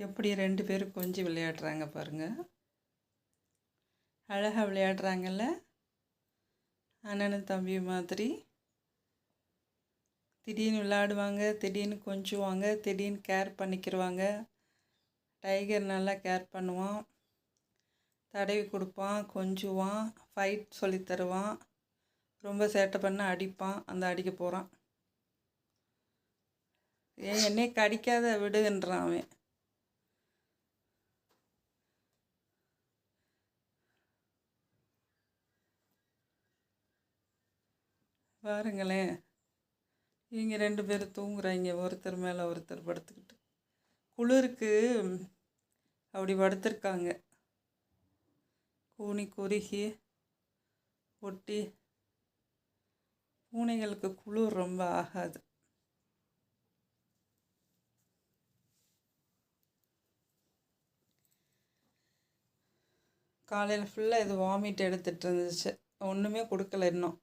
எப்படி 2 பேரும் கொஞ்சி விளையாடுறாங்க பாருங்க. அழகாக விளையாடுறாங்கல்ல, அண்ணனும் தம்பி மாதிரி. திடீர்னு விளையாடுவாங்க, திடீர்னு கொஞ்சுவாங்க, திடீர்னு கேர் பண்ணிக்கிடுவாங்க. டைகர் நல்லா கேர் பண்ணுவான், தடவி கொடுப்பான், கொஞ்சுவான், ஃபைட் சொல்லி தருவான். ரொம்ப சேட்டை பண்ண அடிப்பான், அந்த அடிக்க போகிறான். ஏன் என்னை கடிக்காத விடுன்றான் அவன். பாருங்களேன், இவங்க 2 பேரும் தூங்குறாங்க, ஒருத்தர் மேலே ஒருத்தர் படுத்துக்கிட்டு. குளிருக்கு அப்படி படுத்திருக்காங்க, கூனி குறுகி ஒட்டி. பூனைகளுக்கு குளிர் ரொம்ப ஆகாது. காலையில் ஃபுல்லாக இது வாமிட் எடுத்துகிட்டு இருந்துச்சு, ஒன்றுமே கொடுக்கல இன்னும்.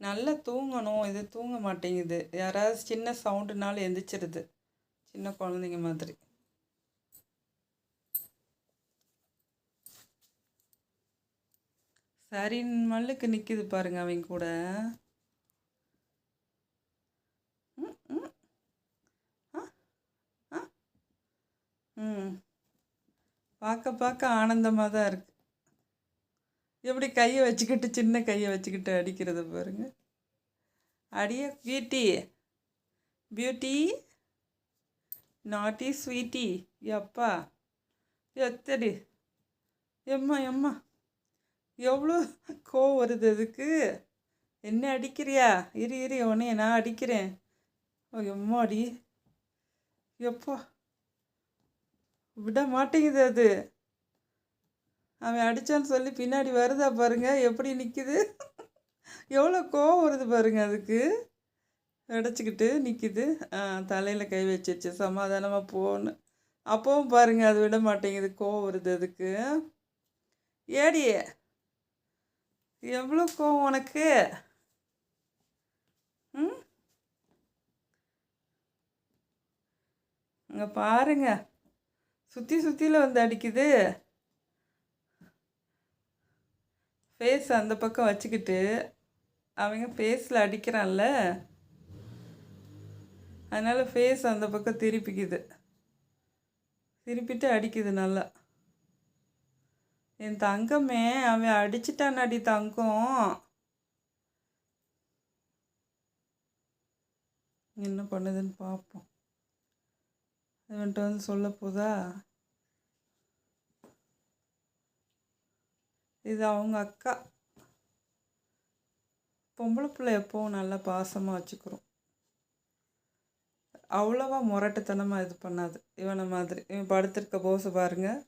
நல்லா தூங்கணும், இது தூங்க மாட்டேங்குது. யாராவது சின்ன சவுண்டுனாலும் எந்திரிச்சிருது, சின்ன குழந்தைங்க மாதிரி. சரி மல்லுக்கு நிற்கிது பாருங்க அவங்க கூட. பார்க்க பார்க்க ஆனந்தமாக தான் இருக்குது. எப்படி கையை வச்சுக்கிட்டு, சின்ன கையை வச்சுக்கிட்டு அடிக்கிறது பாருங்க. அடிய பியூட்டி, பியூட்டி, நாட்டி ஸ்வீட்டி. எப்பா எத்தடி, எம்மா எம்மா, எவ்வளோ கோவம் வருது அதுக்கு. என்ன அடிக்கிறியா? இரு உன்னைய நான் அடிக்கிறேன். எம்மா அடி, எப்பா விட மாட்டேங்குது அது. அவன் அடித்தான்னு சொல்லி பின்னாடி வருதா பாருங்க, எப்படி நிற்கிது. எவ்வளோ கோவம் வருது பாருங்க அதுக்கு. அடைச்சிக்கிட்டு நிற்கிது. தலையில் கை வச்சிச்சு, சமாதானமாக போன்னு. அப்பவும் பாருங்க அது விட மாட்டேங்குது, கோவம் வருது அதுக்கு. ஏடி, எவ்வளோ கோவம் உனக்கு? அங்கே பாருங்க, சுற்றியில் வந்து அடிக்குது. ஃபேஸ் அந்த பக்கம் வச்சுக்கிட்டு அவங்க ஃபேஸில் அடிக்கிறான்ல, அதனால் ஃபேஸ் அந்த பக்கம் திருப்பிக்குது, திருப்பிட்டு அடிக்குது நல்லா. என் தங்கமே, அவன் அடிச்சிட்டான் அடி தங்கம். என்ன பண்ணுதுன்னு பார்ப்போம். இவன்ட்ட வந்து சொல்ல போதா? இது அவங்க அக்கா. பொம்பளை பிள்ளை எப்போவும் நல்லா பாசமாக வச்சுக்கிறோம், அவ்வளோவா முரட்டுத்தனமாக இது பண்ணாது. இவனை மாதிரி இவன் படுத்திருக்க போஸை பாருங்கள்.